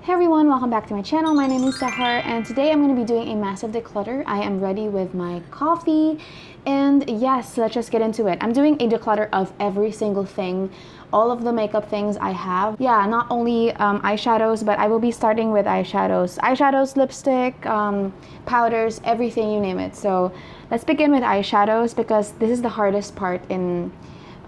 Hey everyone, welcome back to my channel. My name is Sahar and today I'm going to be doing a massive declutter. I am ready with my coffee and yes, let's just get into it. I'm doing a declutter of every single thing, all of the makeup things I have. Yeah, not only eyeshadows, but I will be starting with eyeshadows, lipstick, powders, everything, you name it. So let's begin with eyeshadows because this is the hardest part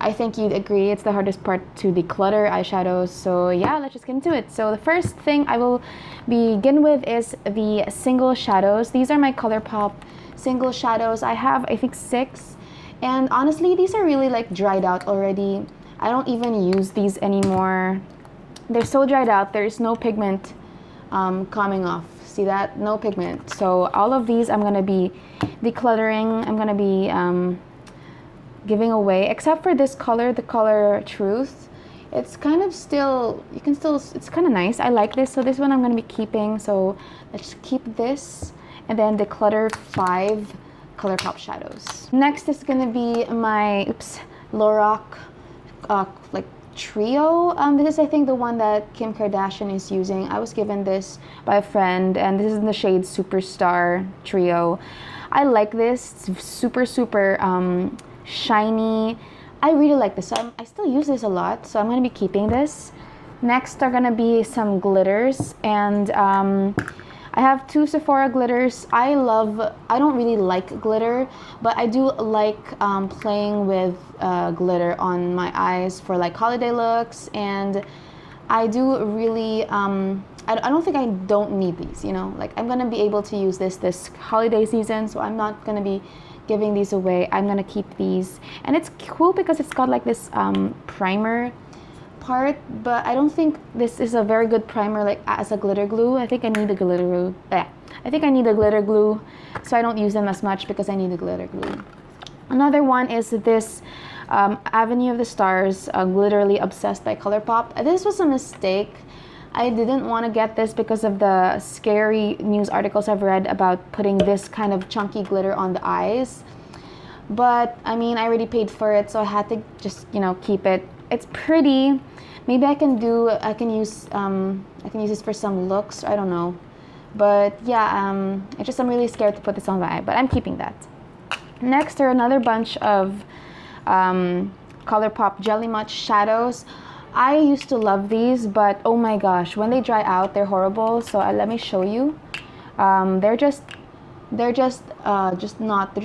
I think you'd agree it's the hardest part to declutter eyeshadows. So yeah, let's just get into it. So the first thing I will begin with is the single shadows. These are my Colourpop single shadows. I have, I think, 6. And honestly, these are really like dried out already. I don't even use these anymore. They're so dried out. There is no pigment coming off. See that? No pigment. So all of these I'm going to be decluttering. I'm going to be giving away, except for this color, the color Truth. It's kind of still, it's kind of nice. I like this, so this one I'm going to be keeping. So let's keep this and then declutter 5 Colourpop shadows. Next is going to be my Lorac like trio. This is, I think, the one that Kim Kardashian is using. I was given this by a friend and this is in the shade Superstar Trio. I like this. It's super shiny. I really like this, so I still use this a lot, so I'm going to be keeping this. Next are going to be some glitters, and I have 2 Sephora glitters. I don't really like glitter, but I do like playing with glitter on my eyes for like holiday looks, and I do really I don't think I don't need these, you know, like I'm going to be able to use this holiday season, so I'm not going to be giving these away. I'm gonna keep these, and it's cool because it's got like this primer part, but I don't think this is a very good primer like as a glitter glue. I think I need a glitter glue. I think I need a glitter glue, so I don't use them as much because I need a glitter glue. Another one is this Avenue of the Stars, Glitterly Obsessed by Colourpop. This was a mistake. I didn't want to get this because of the scary news articles I've read about putting this kind of chunky glitter on the eyes. But I mean, I already paid for it, so I had to just, you know, keep it. It's pretty. Maybe I can use this for some looks. I don't know. But yeah, I'm really scared to put this on my eye, but I'm keeping that. Next are another bunch of Colourpop Jelly Much shadows. I used to love these, but oh my gosh, when they dry out, they're horrible. So let me show you. They're just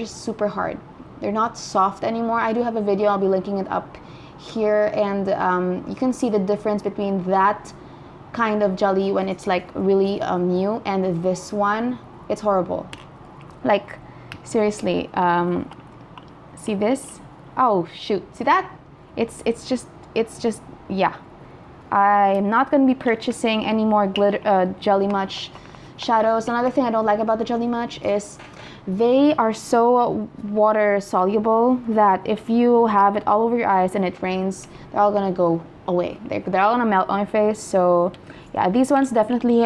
super hard. They're not soft anymore. I do have a video. I'll be linking it up here, and you can see the difference between that kind of jelly when it's like really new and this one. It's horrible. Like seriously. See this? Oh shoot! See that? It's just. Yeah, I'm not going to be purchasing any more Jelly Much shadows. Another thing I don't like about the Jelly Much is they are so water soluble that if you have it all over your eyes and it rains, they're all going to go away. They're all going to melt on your face. So yeah, these ones definitely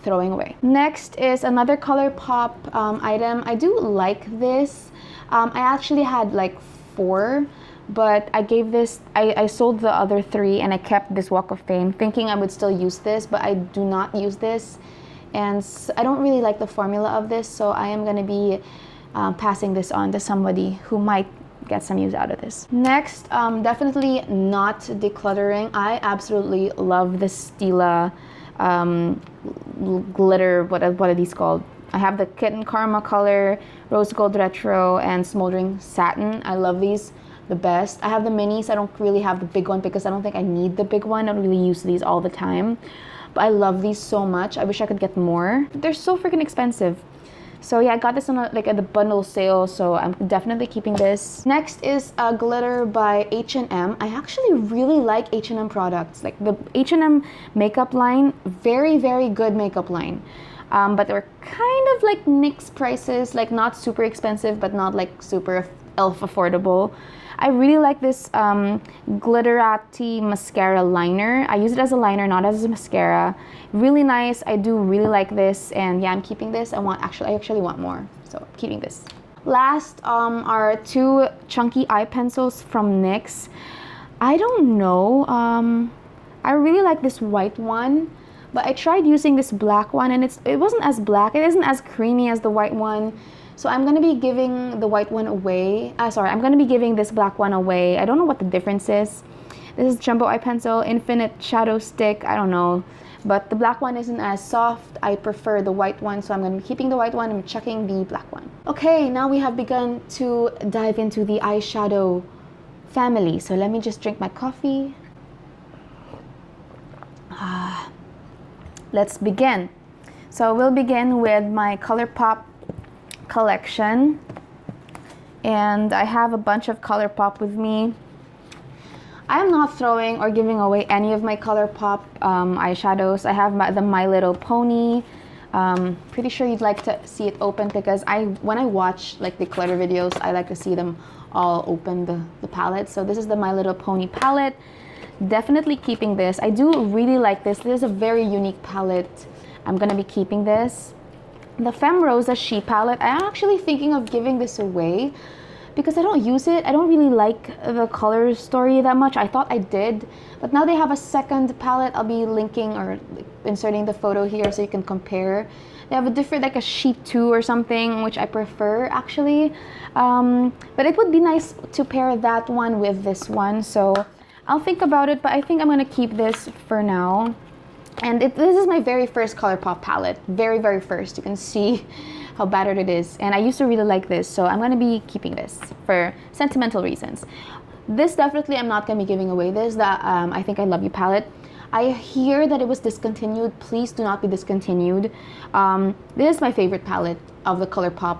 throwing away. Next is another Colourpop item. I do like this. I actually had like 4. But I gave this, I sold the other 3 and I kept this Walk of Fame thinking I would still use this, but I do not use this. And I don't really like the formula of this, so I am going to be passing this on to somebody who might get some use out of this. Next, definitely not decluttering. I absolutely love the Stila glitter, what are these called? I have the Kitten Karma color, Rose Gold Retro, and Smoldering Satin. I love these the best. I have the minis. I don't really have the big one because I don't think I need the big one. I don't really use these all the time. But I love these so much. I wish I could get more. They're so freaking expensive. So yeah, I got this on at the bundle sale, so I'm definitely keeping this. Next is a glitter by H&M. I actually really like H&M products. Like the H&M makeup line, very good makeup line. But they're kind of like mixed prices, like not super expensive, but not like super elf affordable. I really like this Glitterati mascara liner. I use it as a liner, not as a mascara. Really nice. I do really like this, and yeah, I'm keeping this. I actually want more, so I'm keeping this. Last are 2 chunky eye pencils from NYX. I don't know. I really like this white one, but I tried using this black one and it wasn't as black. It isn't as creamy as the white one. So I'm going to be giving the white one away. I'm going to be giving this black one away. I don't know what the difference is. This is Jumbo Eye Pencil, Infinite Shadow Stick. I don't know. But the black one isn't as soft. I prefer the white one, so I'm going to be keeping the white one and chucking the black one. Okay, now we have begun to dive into the eyeshadow family. So let me just drink my coffee. Let's begin. So we'll begin with my Colourpop collection. And I have a bunch of Colourpop with me. I'm not throwing or giving away any of my Colourpop eyeshadows. I have the My Little Pony. Pretty sure you'd like to see it open because when I watch like the Declutter videos, I like to see them all open the palette. So this is the My Little Pony palette. Definitely keeping this. I do really like this. This is a very unique palette. I'm gonna be keeping this. The Femme Rosa She palette, I'm actually thinking of giving this away because I don't use it. I don't really like the color story that much. I thought I did, but now they have a second palette. I'll be linking or inserting the photo here so you can compare. They have a different, like a sheet 2 or something, which I prefer actually. But it would be nice to pair that one with this one. So I'll think about it, but I think I'm gonna keep this for now. And this is my very first Colourpop palette. Very, very first. You can see how battered it is. And I used to really like this, so I'm gonna be keeping this for sentimental reasons. This definitely, I'm not gonna be giving away this, I Think I Love You palette. I hear that it was discontinued. Please do not be discontinued. This is my favorite palette of the Colourpop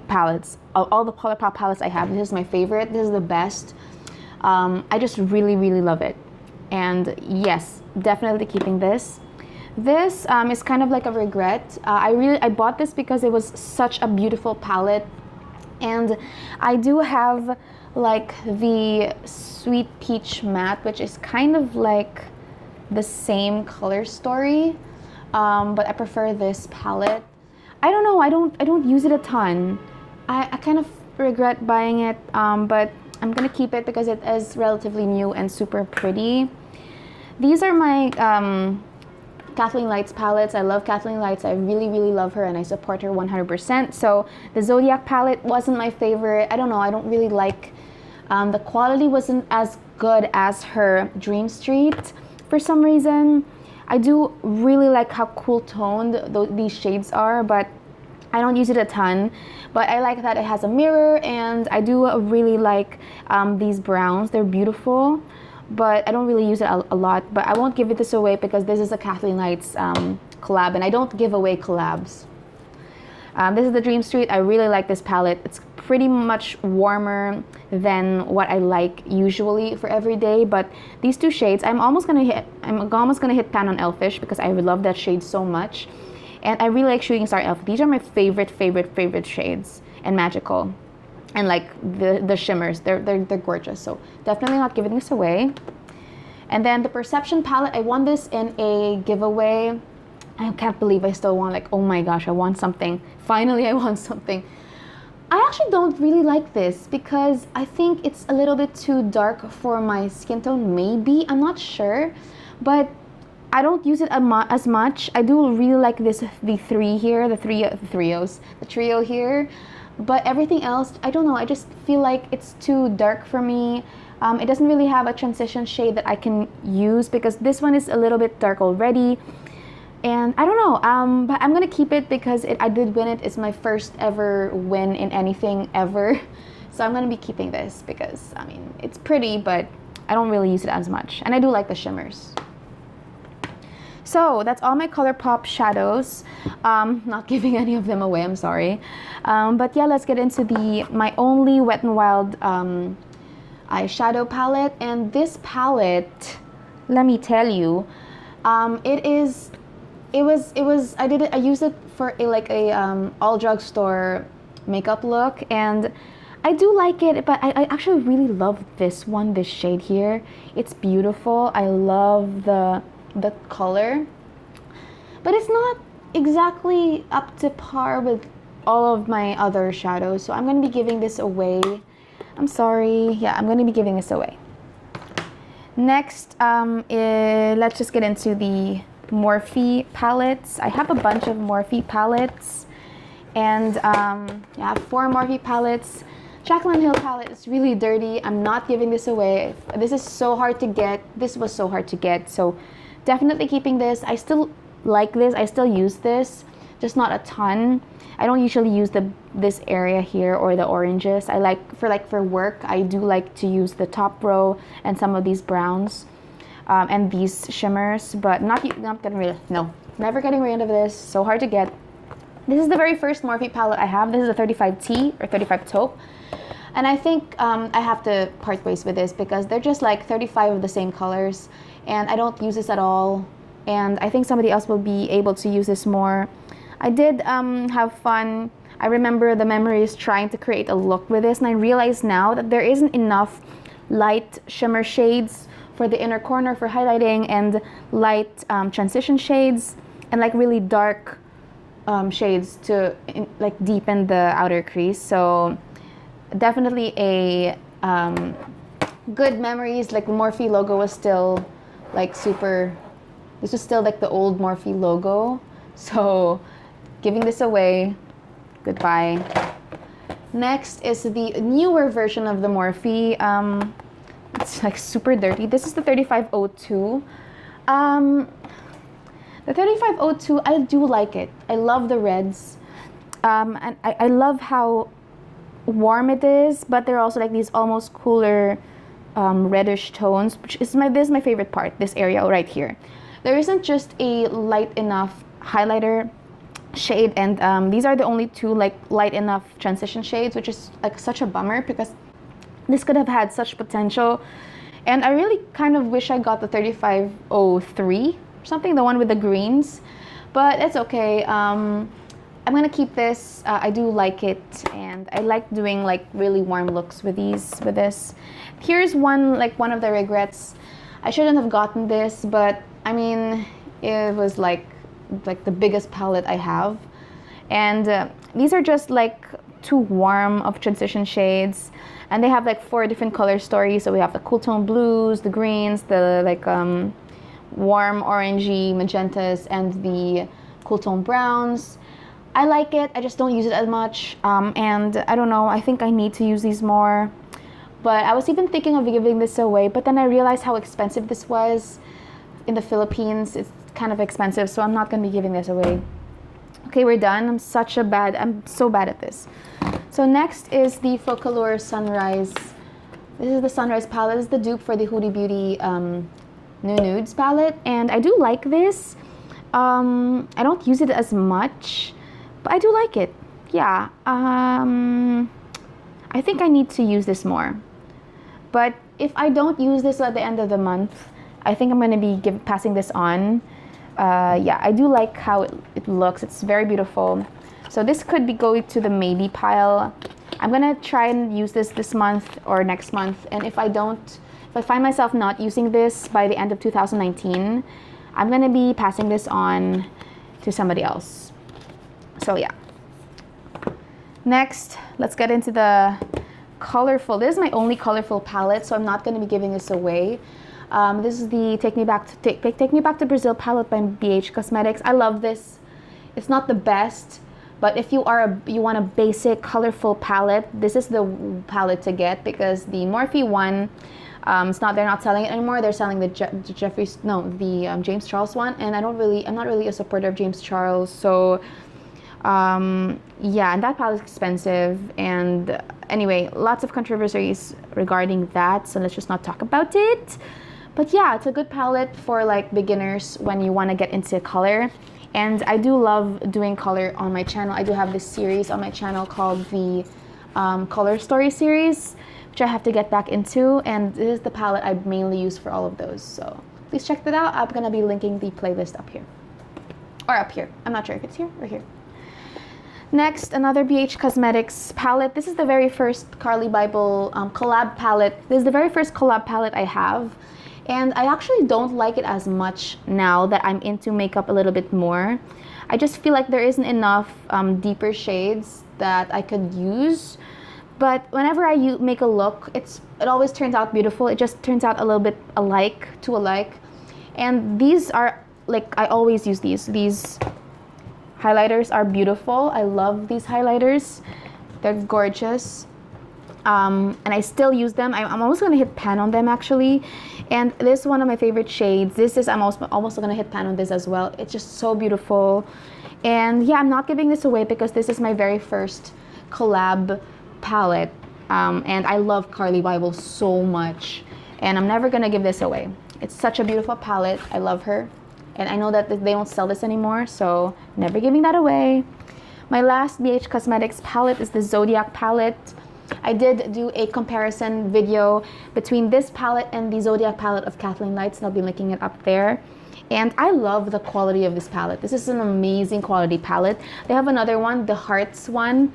palettes. Of all the Colourpop palettes I have, this is my favorite. This is the best. I just really, really love it. And yes, definitely keeping this. This is kind of like a regret. I bought this because it was such a beautiful palette. And I do have like the Sweet Peach Matte, which is kind of like the same color story. But I prefer this palette. I don't know, I don't use it a ton. I kind of regret buying it, but I'm gonna keep it because it is relatively new and super pretty. These are my Kathleen Lights palettes. I love Kathleen Lights. I really, really love her and I support her 100%. So the Zodiac palette wasn't my favorite. I don't know, I don't really like, the quality wasn't as good as her Dream Street for some reason. I do really like how cool toned these shades are, but I don't use it a ton. But I like that it has a mirror, and I do really like these browns. They're beautiful, but I don't really use it a lot. But I won't give this away because this is a Kathleen Lights collab, and I don't give away collabs. This is the Dream Street. I really like this palette. It's pretty much warmer than what I like usually for every day. But these two shades, I'm almost gonna hit pan on Elfish because I love that shade so much. And I really like Shooting Star Elf. These are my favorite shades, and magical. And like the shimmers, they're gorgeous. So definitely not giving this away. And then the Perception palette, I won this in a giveaway. I can't believe I still won. Like, oh my gosh, I won something. Finally, I won something. I actually don't really like this because I think it's a little bit too dark for my skin tone. Maybe, I'm not sure, but I don't use it as much. I do really like this, the trio here, but everything else, I don't know, I just feel like it's too dark for me. It doesn't really have a transition shade that I can use because this one is a little bit dark already. And I don't know, but I'm gonna keep it because I did win it. It's my first ever win in anything ever. So I'm gonna be keeping this because, I mean, it's pretty, but I don't really use it as much. And I do like the shimmers. So that's all my Colourpop shadows. Not giving any of them away, I'm sorry. But yeah, let's get into my only Wet n Wild eyeshadow palette. And this palette, let me tell you, I used it for a all drugstore makeup look, and I do like it, but I actually really love this shade here. It's beautiful. I love the color, but it's not exactly up to par with all of my other shadows, so I'm going to be giving this away. I'm sorry. Yeah, I'm going to be giving this away. Next, let's just get into the Morphe palettes. I have a bunch of Morphe palettes, and I have 4 Morphe palettes. Jaclyn Hill palette is really dirty. I'm not giving this away. This is so hard to get. This was so hard to get, so definitely keeping this. I still like this. I still use this, just not a ton. I don't usually use this area here or the oranges. I like for work, I do like to use the top row and some of these browns and these shimmers, but not getting rid of, no, never getting rid of this. So hard to get. This is the very first Morphe palette I have. This is a 35T or 35 taupe. And I think I have to part ways with this because they're just like 35 of the same colors, and I don't use this at all. And I think somebody else will be able to use this more. I did have fun. I remember the memories trying to create a look with this, and I realize now that there isn't enough light shimmer shades for the inner corner for highlighting, and light transition shades, and like really dark shades to like deepen the outer crease. So definitely a good memories. Like the Morphe logo was still like super, this was still like the old Morphe logo, so giving this away, goodbye. Next is the newer version of the Morphe. It's like super dirty. This is the 3502. The 3502, I do like it. I love the reds, and I love how warm it is, but there are also like these almost cooler reddish tones, which is this is my favorite part, this area right here. There isn't just a light enough highlighter shade, and these are the only 2 like light enough transition shades, which is like such a bummer because this could have had such potential. And I really kind of wish I got the 3503 or something, the one with the greens, but it's okay. I'm gonna keep this. I do like it, and I like doing like really warm looks with this. Here's one of the regrets. I shouldn't have gotten this, but I mean, it was like the biggest palette I have, and these are just like too warm of transition shades, and they have like 4 different color stories. So we have the cool tone blues, the greens, the like warm orangey magentas, and the cool tone browns. I like it, I just don't use it as much, and I don't know, I think I need to use these more. But I was even thinking of giving this away, but then I realized how expensive this was in the Philippines. It's kind of expensive, so I'm not going to be giving this away. Okay, we're done. I'm so bad at this. So next is the Focallure Sunrise. This is the Sunrise palette. This is the dupe for the Huda Beauty New Nudes palette, and I do like this. I don't use it as much, but I do like it. Yeah, I think I need to use this more. But if I don't use this at the end of the month, I think I'm going to be passing this on. Yeah, I do like how it looks. It's very beautiful. So this could be going to the maybe pile. I'm going to try and use this month or next month. And if I find myself not using this by the end of 2019, I'm going to be passing this on to somebody else. So yeah. Next, let's get into the colorful. This is my only colorful palette, so I'm not going to be giving this away. This is the Take Me Back to Brazil palette by BH Cosmetics. I love this. It's not the best, but if you want a basic colorful palette, this is the palette to get, because the Morphe one, they're not selling it anymore. They're selling the James Charles one, and I'm not really a supporter of James Charles. So yeah, and that palette is expensive, and anyway, lots of controversies regarding that, so let's just not talk about it. But yeah, it's a good palette for like beginners when you want to get into color. And I do love doing color on my channel. I do have this series on my channel called the Color Story series, which I have to get back into, and this is the palette I mainly use for all of those. So please check that out. I'm gonna be linking the playlist up here, or up here. I'm not sure if it's here or here. Next, another BH Cosmetics palette. This is the very first Carly Bible collab palette. This is the very first collab palette I have. And I actually don't like it as much now that I'm into makeup a little bit more. I just feel like there isn't enough deeper shades that I could use. But whenever I make a look, it always turns out beautiful. It just turns out a little bit alike. And these are, like, I always use these. These highlighters are beautiful. I love these highlighters. They're gorgeous. And I still use them. I'm almost gonna hit pan on them actually. And this is one of my favorite shades. This is, I'm almost gonna hit pan on this as well. It's just so beautiful. And yeah, I'm not giving this away because this is my very first collab palette. And I love Carly Bible so much. And I'm never gonna give this away. It's such a beautiful palette. I love her. And I know that they don't sell this anymore, so never giving that away. My last BH Cosmetics palette is the Zodiac palette. I did do a comparison video between this palette and the Zodiac palette of Kathleen Lights, and I'll be linking it up there. And I love the quality of this palette. This is an amazing quality palette. They have another one, the Hearts one,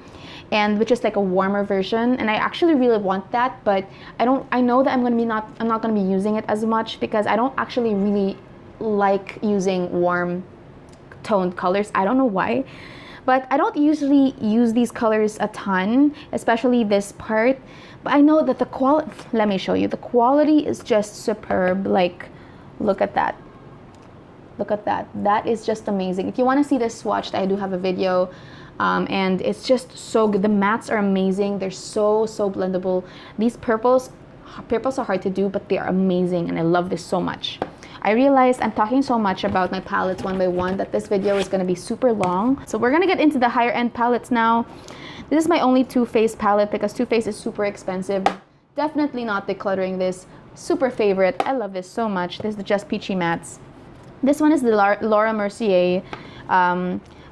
and which is like a warmer version, and I actually really want that, but I know that I'm not gonna be using it as much because I don't actually really like using warm toned colors. I don't know why, but I don't usually use these colors a ton, especially this part. But I know that the quality, let me show you, the quality is just superb. Like, look at that. Look at that. That is just amazing. If you want to see this swatched, I do have a video. And it's just so good. The mattes are amazing. They're so blendable. These purples are hard to do, but they are amazing, and I love this so much. I realized I'm talking so much about my palettes one by one that this video is going to be super long. So we're going to get into the higher end palettes now. This is my only Too Faced palette because Too Faced is super expensive. Definitely not decluttering this. Super favorite. I love this so much. This is the Just Peachy Mattes. This one is the Laura Mercier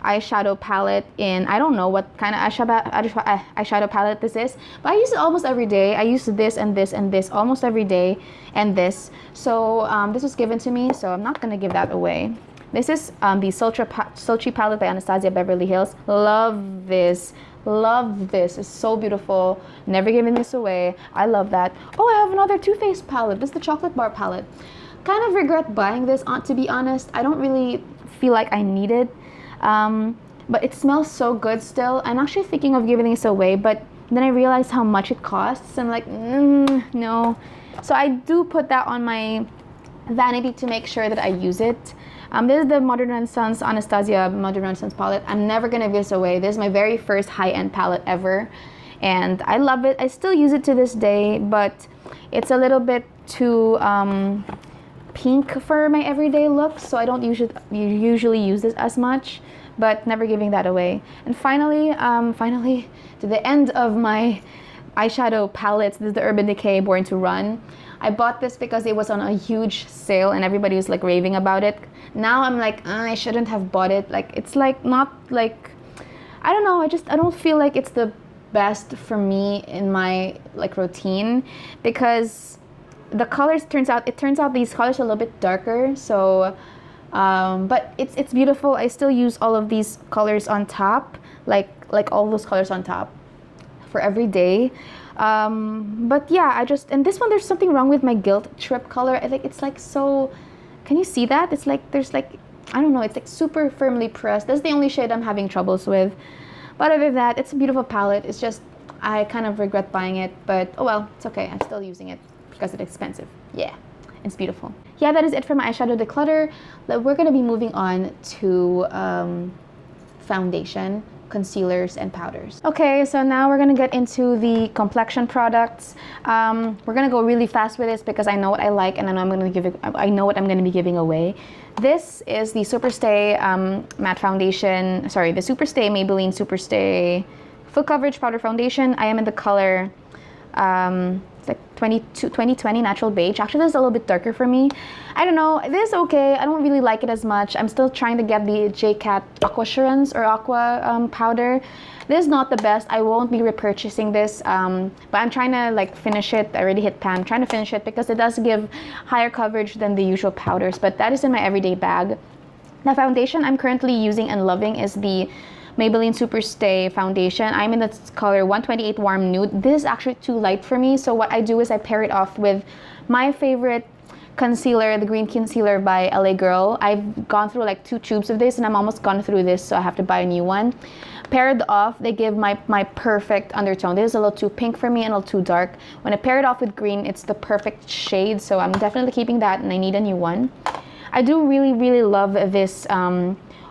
eyeshadow palette in, I don't know what kind of eyeshadow palette this is, but I use it almost every day. I use this and this and this almost every day, and this. So this was given to me, so I'm not gonna give that away. This is the Sultry palette by Anastasia Beverly Hills. Love this. Love this. It's so beautiful. Never giving this away. I love that. Oh, I have another Too Faced palette. This is the Chocolate Bar palette. Kind of regret buying this, to be honest. I don't really feel like I need it. But it smells so good still. I'm actually thinking of giving this away, but then I realized how much it costs. I'm like, no. So I do put that on my vanity to make sure that I use it. This is the Modern Renaissance Anastasia Modern Renaissance palette. I'm never gonna give this away. This is my very first high-end palette ever, and I love it. I still use it to this day, but it's a little bit too pink for my everyday look, so I don't usually use this as much, but never giving that away. And finally to the end of my eyeshadow palettes, this is the Urban Decay Born to Run. I bought this because it was on a huge sale and everybody was like raving about it. Now I'm like, I shouldn't have bought it. Like, it's like not like, I don't know, I don't feel like it's the best for me in my like routine, because the colors turns out these colors are a little bit darker, so but it's beautiful. I still use all of these colors on top, like all those colors on top for every day. But yeah, and this one, there's something wrong with my Guilt Trip color. I think it's like, so, can you see that? It's like, there's like, I don't know, it's like super firmly pressed. That's the only shade I'm having troubles with. But other than that, it's a beautiful palette. It's just, I kind of regret buying it, but oh well, it's okay. I'm still using it because it's expensive. Yeah, it's beautiful. Yeah, that is it for my eyeshadow declutter. We're going to be moving on to foundation, concealers, and powders. Okay, so now we're going to get into the complexion products. We're going to go really fast with this because I know what I like, and I know I know what I'm going to be giving away. This is the Superstay matte foundation. Sorry, the Superstay Maybelline Superstay full coverage powder foundation. I am in the color it's like 2020 natural beige. Actually, this is a little bit darker for me. I don't know, this is okay. I don't really like it as much. I'm still trying to get the JCat Aqua Assurance or Aqua powder. This is not the best. I won't be repurchasing this, but I'm trying to like finish it. I already hit pan. I'm trying to finish it because it does give higher coverage than the usual powders, but that is in my everyday bag. The foundation I'm currently using and loving is the Maybelline Superstay foundation. I'm in the color 128 Warm Nude. This is actually too light for me, so what I do is I pair it off with my favorite concealer, the green concealer by LA Girl. I've gone through like 2 tubes of this and I'm almost gone through this, so I have to buy a new one. Paired off, they give my perfect undertone. This is a little too pink for me and a little too dark. When I pair it off with green, it's the perfect shade, so I'm definitely keeping that and I need a new one. I do really love this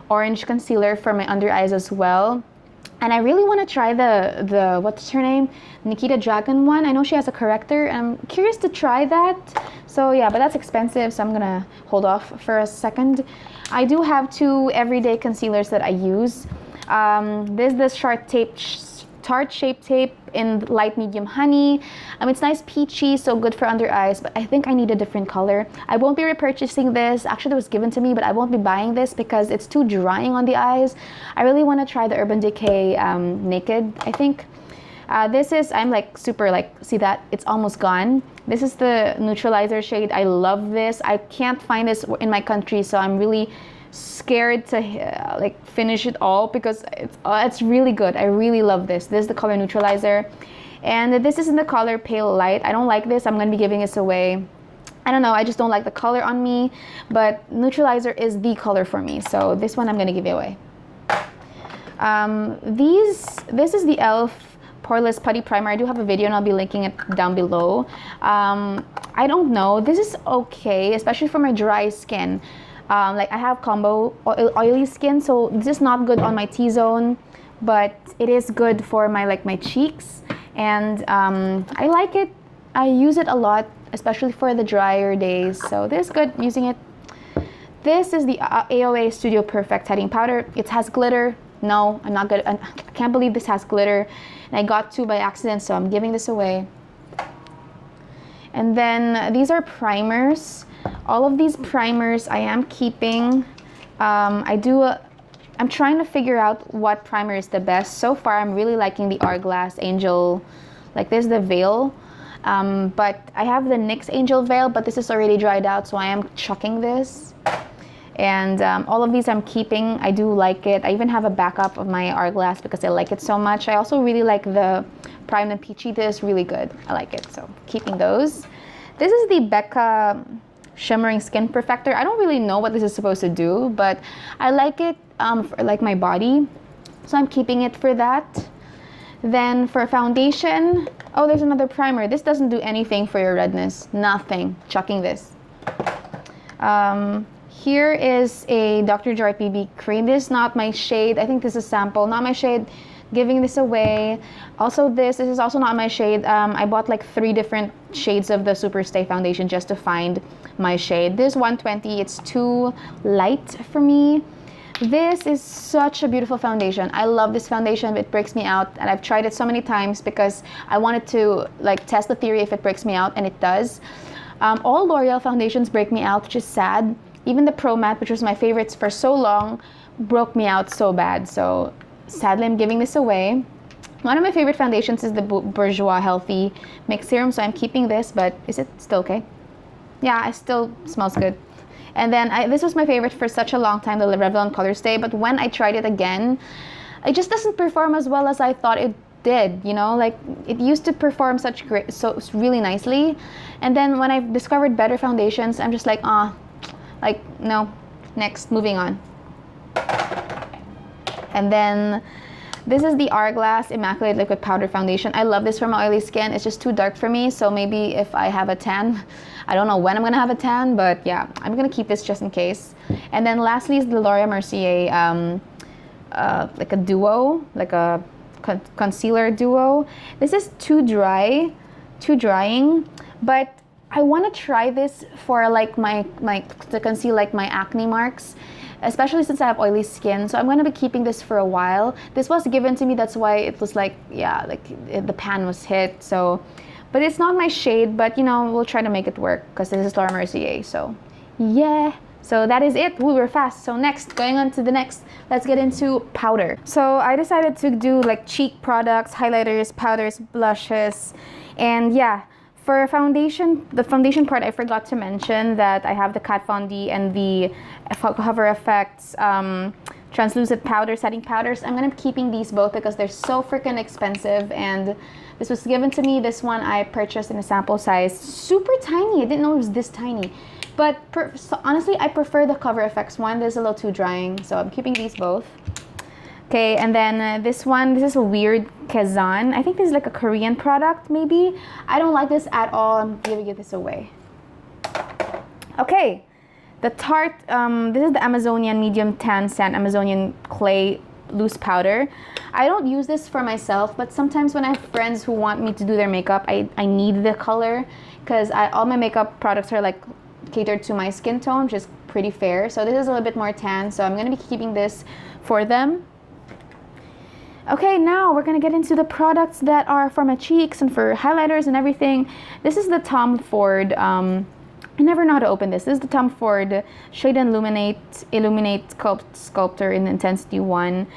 orange concealer for my under eyes as well. And I really want to try the what's her name? Nikita Dragon one. I know she has a corrector. I'm curious to try that. So yeah, but that's expensive, so I'm gonna hold off for a second. I do have 2 everyday concealers that I use. There's this Tarte Shape Tape in light medium honey. It's nice peachy, so good for under eyes, but I think I need a different color. I won't be repurchasing this. Actually, it was given to me, but I won't be buying this because it's too drying on the eyes. I really want to try the Urban Decay Naked, I think. This is, I'm like super like, see that? It's almost gone. This is the neutralizer shade. I love this. I can't find this in my country, so I'm really scared to like finish it all because it's really good. I really love this. This is the color neutralizer, and this is in the color Pale Light. I don't like this. I'm going to be giving this away. I don't know, I just don't like the color on me, but neutralizer is the color for me, so this one I'm going to give it away. This is the e.l.f. Poreless Putty Primer. I do have a video and I'll be linking it down below. I don't know, this is okay, especially for my dry skin. Like I have combo oily skin, so this is not good on my T-zone, but it is good for my cheeks, and I like it. I use it a lot, especially for the drier days, so this is good using it. This is the AOA Studio Perfect Setting Powder. It has glitter. No, I'm not good. I can't believe this has glitter, and I got 2 by accident, so I'm giving this away. And then these are primers. All of these primers I am keeping. I'm trying to figure out what primer is the best. So far, I'm really liking the Hourglass Angel. Like this is the Veil. But I have the NYX Angel Veil, but this is already dried out, so I am chucking this. And all of these I'm keeping. I do like it. I even have a backup of my Hourglass because I like it so much. I also really like the Prime and Peachy. This is really good. I like it, so keeping those. This is the Becca Shimmering Skin Perfector. I don't really know what this is supposed to do, but I like it for like my body, so I'm keeping it for that. Then for foundation, oh, there's another primer. This doesn't do anything for your redness. Nothing. Chucking this. Here is a Dr. Jart BB cream. This is not my shade. I think this is sample, not my shade. Giving this away. Also this is also not my shade. I bought like 3 different shades of the Superstay foundation just to find my shade. This 120, it's too light for me. This is such a beautiful foundation. I love this foundation. It breaks me out, and I've tried it so many times because I wanted to like test the theory if it breaks me out, and it does. All L'Oreal foundations break me out, which is sad. Even the Pro Matte, which was my favorites for so long, broke me out so bad. So sadly, I'm giving this away. One of my favorite foundations is the Bourjois Healthy Mix Serum, so I'm keeping this, but is it still okay? Yeah, it still smells good. And then this was my favorite for such a long time, the Revlon Color Stay, but when I tried it again, it just doesn't perform as well as I thought it did, you know? Like, it used to perform so really nicely, and then when I've discovered better foundations, I'm just like, no, next, moving on. And then this is the Hourglass Immaculate Liquid Powder Foundation. I love this for my oily skin. It's just too dark for me, so maybe if I have a tan, I don't know when I'm gonna have a tan, but yeah, I'm gonna keep this just in case. And then lastly is the Laura Mercier, like a duo, like a concealer duo. This is too drying, but I want to try this for like to conceal like my acne marks, especially since I have oily skin. So I'm going to be keeping this for a while. This was given to me, that's why it was like, yeah, like the pan was hit. So, but it's not my shade, but you know, we'll try to make it work because this is Laura Mercier. So yeah, so that is it. We were fast. So next, going on to the next, let's get into powder. So I decided to do like cheek products, highlighters, powders, blushes, and yeah. For foundation, the foundation part, I forgot to mention that I have the Kat Von D and the Hover Effects translucent powder, setting powders. I'm going to be keeping these both because they're so freaking expensive, and this was given to me. This one I purchased in a sample size, super tiny. I didn't know it was this tiny. But so honestly, I prefer the Cover FX one. This is a little too drying, so I'm keeping these both. Okay, and then this one, this is a weird Kazan. I think this is like a Korean product, maybe. I don't like this at all. I'm gonna give this away. Okay, the Tarte, this is the Amazonian Medium Tan Sand Amazonian Clay Loose Powder. I don't use this for myself, but sometimes when I have friends who want me to do their makeup, I need the color, because all my makeup products are like catered to my skin tone, which is pretty fair. So this is a little bit more tan, so I'm gonna be keeping this for them. Okay, now we're gonna get into the products that are for my cheeks and for highlighters and everything. This is the Tom Ford, I never know how to open this. This is the Tom Ford Shade and Illuminate Sculptor in Intensity 1.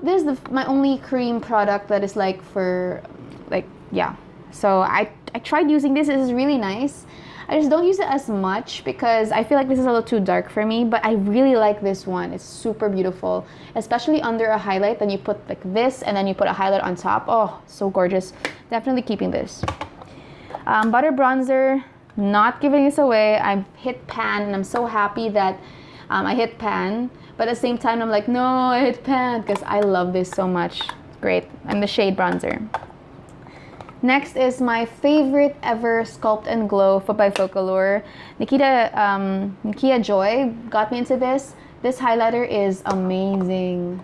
This is my only cream product that is like for, like, yeah. So I tried using this. This is really nice. I just don't use it as much because I feel like this is a little too dark for me, but I really like this one. It's super beautiful, especially under a highlight. Then you put like this and then you put a highlight on top. Oh, so gorgeous. Definitely keeping this. Butter bronzer, not giving this away. I hit pan and I'm so happy that I hit pan, but at the same time I'm like, no, I hit pan, because I love this so much. Great. And the shade bronzer. Next is my favorite ever Sculpt and Glow by Focallure. Nikia Joy got me into this. This highlighter is amazing.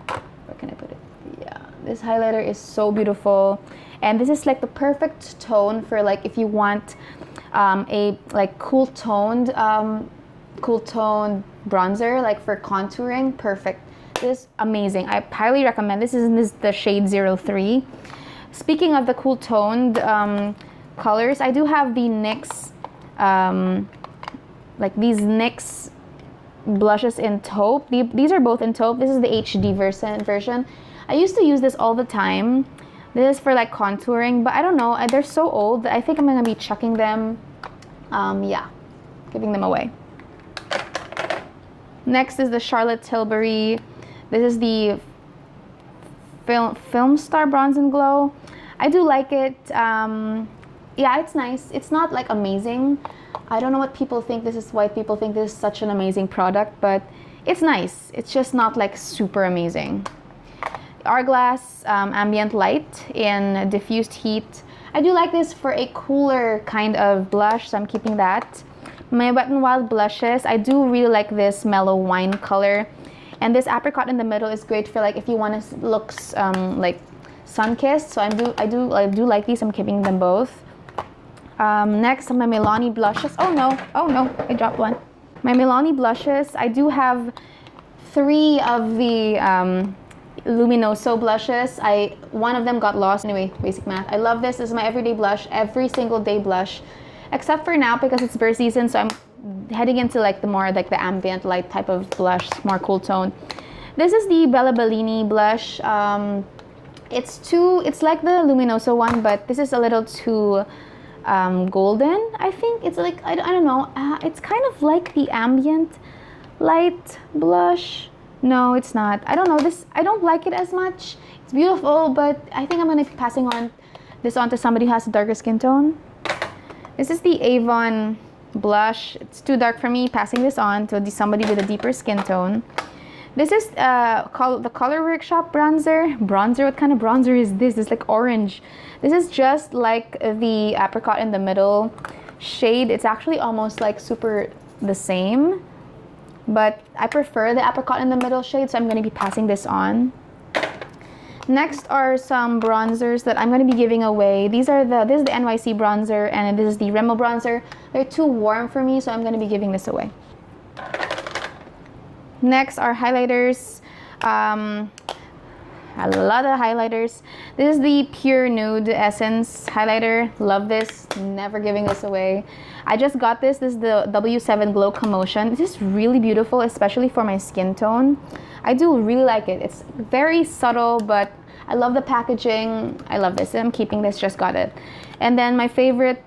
Where can I put it? Yeah, this highlighter is so beautiful. And this is like the perfect tone for like if you want a like cool toned bronzer, like for contouring. Perfect. This is amazing. I highly recommend this. This is the shade 03. Speaking of the cool toned colors, I do have the NYX, like these NYX blushes in taupe. These are both in taupe. This is the HD version. I used to use this all the time. This is for like contouring, but I don't know. They're so old. I think I'm gonna be chucking them. Yeah, giving them away. Next is the Charlotte Tilbury. This is the Film Star Bronze and Glow. I do like it. Yeah, it's nice. It's not like amazing. I don't know what people think. This is why people think this is such an amazing product, but it's nice. It's just not like super amazing. Hourglass Ambient Light in Diffused Heat. I do like this for a cooler kind of blush, so I'm keeping that. My Wet n Wild blushes, I do really like this mellow wine color. And this apricot in the middle is great for like if you want to look like sun-kissed. So I do like these. I'm keeping them both. Next, my Milani blushes. Oh no, I dropped one. My Milani blushes. I do have 3 of the Luminoso blushes. One of them got lost. Anyway, basic math. I love this. This is my everyday blush, every single day blush, except for now because it's bird season. So I'm heading into like the more like the ambient light type of blush, more cool tone. This is the Bella Bellini blush. It's like the Luminoso one, but this is a little too golden. I think it's like I don't know. It's kind of like the ambient light blush. No, it's not. I don't know. This I don't like it as much. It's beautiful, but I think I'm gonna be passing on this on to somebody who has a darker skin tone. This is the Avon blush. It's too dark for me. Passing this on to somebody with a deeper skin tone. This is the Color Workshop bronzer. What kind of bronzer is this? It's like orange. This is just like the apricot in the middle shade. It's actually almost like super the same, but I prefer the apricot in the middle shade, so I'm going to be passing this on. Next are some bronzers that I'm going to be giving away. This is the NYC bronzer, and this is the Rimmel bronzer. They're too warm for me, so I'm going to be giving this away. Next are highlighters. A lot of highlighters. This is the Pure Nude Essence highlighter. Love this. Never giving this away. I just got this. This is the W7 Glow Commotion. This is really beautiful, especially for my skin tone. I do really like it. It's very subtle, but I love the packaging. I love this. I'm keeping this. Just got it. And then my favorite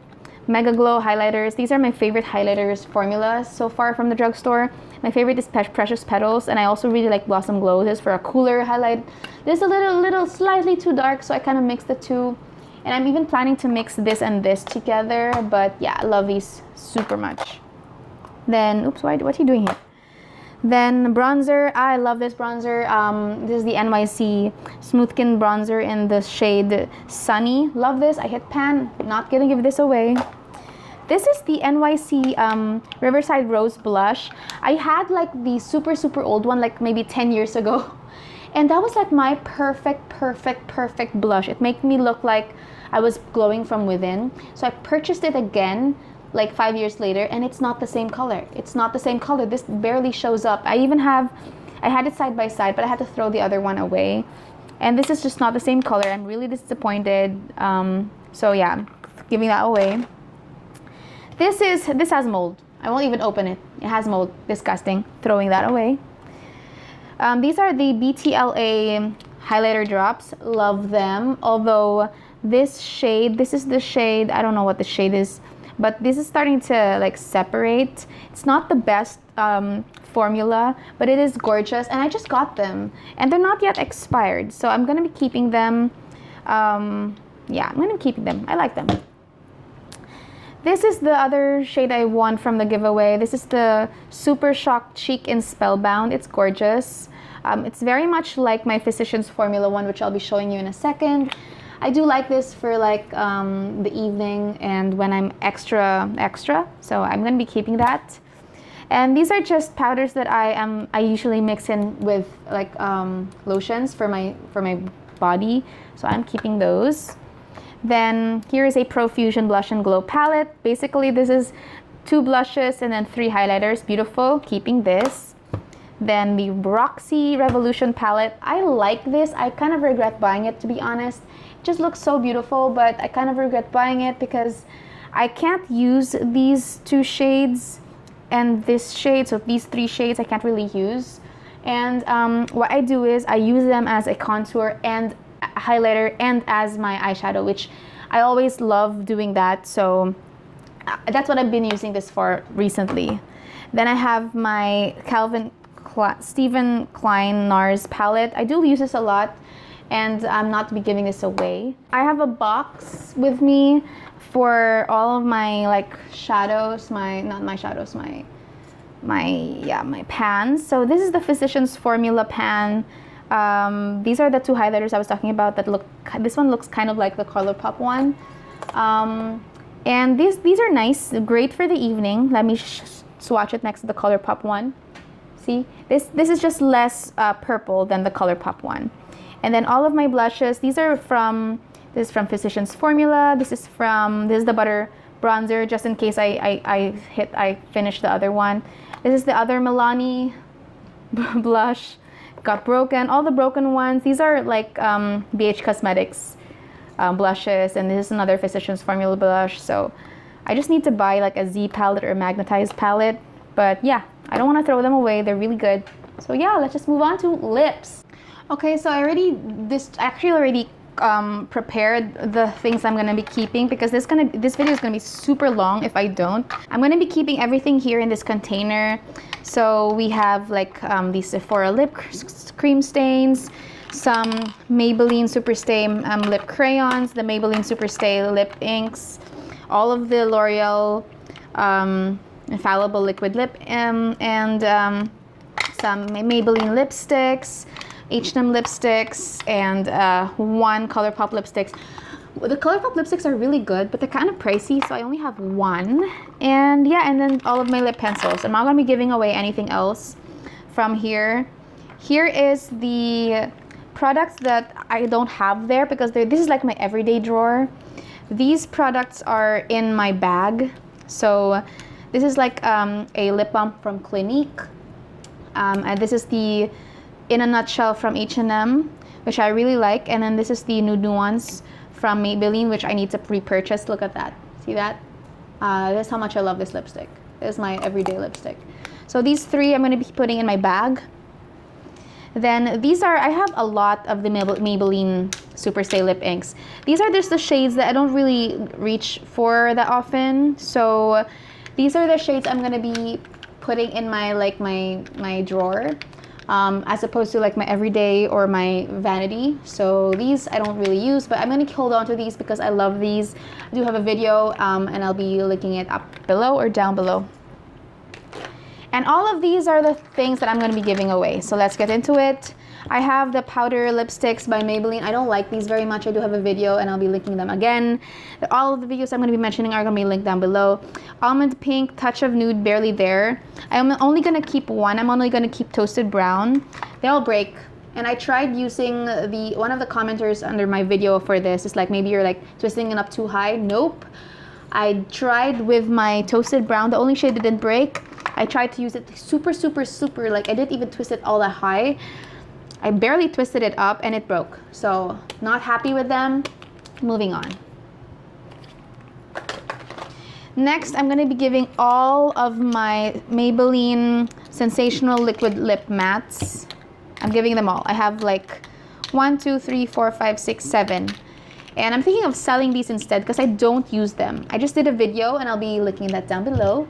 Mega Glow highlighters. These are my favorite highlighters formulas so far from the drugstore. My favorite is Precious Petals, and I also really like Blossom Glow. This is for a cooler highlight. This is a little slightly too dark, so I kind of mixed the two. And I'm even planning to mix this and this together, but yeah, I love these super much. Then, oops, what are you doing here? Then bronzer, I love this bronzer. This is the NYC Smoothskin Bronzer in the shade Sunny. Love this. I hit pan, not gonna give this away. This is the NYC Riverside Rose Blush. I had like the super old one, like maybe 10 years ago. And that was like my perfect blush. It made me look like I was glowing from within. So I purchased it again like 5 years later, and it's not the same color. It's not the same color. This barely shows up. I had it side by side, but I had to throw the other one away. And this is just not the same color. I'm really disappointed. So yeah, giving that away. This has mold. I won't even open it. It has mold. Disgusting. Throwing that away. These are the BTLA highlighter drops. Love them. Although this is the shade, I don't know what the shade is, but this is starting to like separate. It's not the best formula, but it is gorgeous, and I just got them, and they're not yet expired, so I'm gonna be keeping them. Yeah, I'm gonna be keeping them. I like them. This is the other shade I won from the giveaway. This is the Super Shock Cheek in Spellbound. It's gorgeous. It's very much like my Physicians Formula one, which I'll be showing you in a second. I do like this for like the evening and when I'm extra, so I'm gonna be keeping that. And these are just powders that I usually mix in with like lotions for my body, so I'm keeping those. Then here is a Profusion Blush and Glow palette. Basically this is 2 blushes and then 3 highlighters. Beautiful, keeping this. Then the Roxy Revolution palette. I like this. I kind of regret buying it, to be honest. It just looks so beautiful, but I kind of regret buying it because I can't use these 2 shades and this shade, so these 3 shades I can't really use. And what I do is I use them as a contour and highlighter and as my eyeshadow, which I always love doing that, so that's what I've been using this for recently. Then I have my Stephen Klein NARS palette. I do use this a lot, and I'm not to be giving this away. I have a box with me for all of my like shadows, my pans. So this is the Physicians Formula pan. These are the 2 highlighters I was talking about that look, this one looks kind of like the Colourpop one. And these are nice, great for the evening. Let me swatch it next to the Colourpop one. See, this is just less purple than the Colourpop one. And then all of my blushes, this is from Physicians Formula. This is the Butter Bronzer, just in case I finished the other one. This is the other Milani blush. Got broken, all the broken ones. These are like BH Cosmetics blushes, and this is another Physicians Formula blush. So I just need to buy like a Z palette or a magnetized palette. But yeah, I don't want to throw them away. They're really good. So yeah, let's just move on to lips. Okay, so I already prepared the things I'm gonna be keeping, because this video is gonna be super long if I don't. I'm gonna be keeping everything here in this container. So we have like these Sephora lip cream stains, some Maybelline Superstay lip crayons, the Maybelline Superstay lip inks, all of the L'Oreal Infallible liquid lip, and some Maybelline lipsticks, H&M lipsticks, and 1 Colourpop lipsticks. The Colourpop lipsticks are really good, but they're kind of pricey, so I only have 1. And yeah, and then all of my lip pencils. I'm not going to be giving away anything else from here. Here is the products that I don't have there, because this is like my everyday drawer. These products are in my bag. So this is like a lip balm from Clinique. And this is the In a Nutshell from H&M, which I really like. And then this is the Nude Nuance from Maybelline, which I need to repurchase. Look at that. See that? That's how much I love this lipstick. This is my everyday lipstick. So these 3 I'm going to be putting in my bag. Then these are, I have a lot of the Maybelline Superstay lip inks. These are just the shades that I don't really reach for that often. So these are the shades I'm going to be putting in my my drawer. As opposed to like my everyday or my vanity. So these I don't really use, but I'm going to hold on to these because I love these. I do have a video and I'll be linking it up below or down below. And all of these are the things that I'm going to be giving away. So let's get into it. I have the powder lipsticks by Maybelline. I don't like these very much. I do have a video and I'll be linking them again. All of the videos I'm going to be mentioning are going to be linked down below. Almond Pink, Touch of Nude, Barely There. I'm only going to keep one. I'm only going to keep Toasted Brown. They all break. And I tried using one of the commenters under my video for this. It's like, maybe you're like twisting it up too high. Nope. I tried with my Toasted Brown, the only shade that didn't break. I tried to use it super, like I didn't even twist it all that high. I barely twisted it up and it broke. So not happy with them. Moving on. Next, I'm gonna be giving all of my Maybelline Sensational Liquid Lip Mattes. I'm giving them all. I have like 1, 2, 3, 4, 5, 6, 7. And I'm thinking of selling these instead because I don't use them. I just did a video and I'll be linking that down below.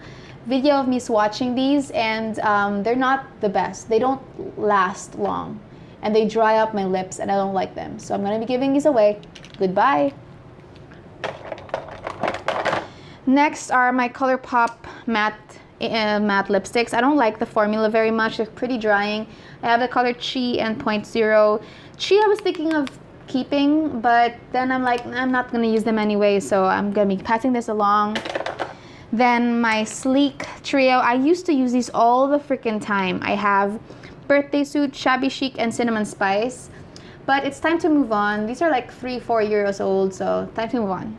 Video of me swatching these, and they're not the best. They don't last long and they dry up my lips and I don't like them. So I'm gonna be giving these away. Goodbye. Next are my Colourpop matte lipsticks. I don't like the formula very much. They're pretty drying. I have the color Chi and 0.0. Chi I was thinking of keeping, but then I'm like, I'm not gonna use them anyway, so I'm gonna be passing this along. Then my Sleek Trio. I used to use these all the freaking time. I have Birthday Suit, Shabby Chic, and Cinnamon Spice. But it's time to move on. These are like 3-4 years old, so time to move on.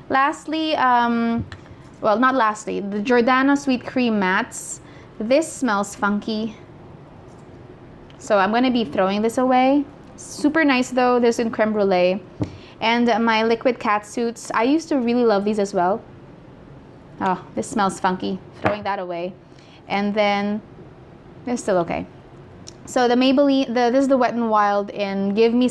Lastly, well, not lastly, the Jordana Sweet Cream Mattes. This smells funky, so I'm gonna be throwing this away. Super nice though. This in Creme Brulee. And my Liquid Cat Suits. I used to really love these as well. Oh, this smells funky. Throwing that away. And then it's still okay. So the Maybelline, this is the Wet n Wild in Give Me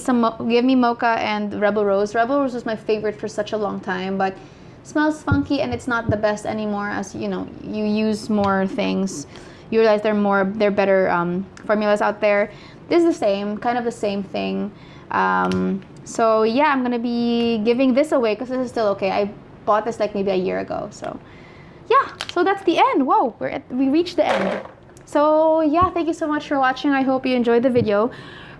Mocha and Rebel Rose. Rebel Rose was my favorite for such a long time, but smells funky and it's not the best anymore. As you know, you use more things, you realize they're better formulas out there. This is the same, kind of the same thing. So yeah, I'm gonna be giving this away because this is still okay. I bought this like maybe a year ago. So yeah, so that's the end. Whoa, we reached the end. So yeah, thank you so much for watching. I hope you enjoyed the video.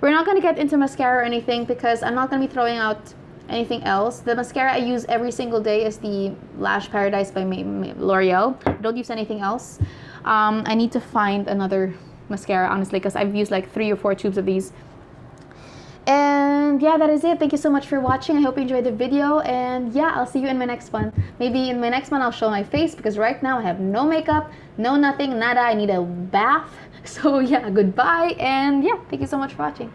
We're not gonna get into mascara or anything because I'm not gonna be throwing out anything else. The mascara I use every single day is the Lash Paradise by L'Oreal. I don't use anything else. I need to find another mascara, honestly, because I've used like 3 or 4 tubes of these. And yeah, that is it. Thank you so much for watching. I hope you enjoyed the video, and yeah, I'll see you in my next one. Maybe in my next one I'll show my face because right now I have no makeup, no nothing, nada. I need a bath. So yeah, goodbye, and yeah, thank you so much for watching.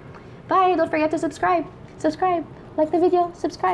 Bye. Don't forget to subscribe, like the video, subscribe.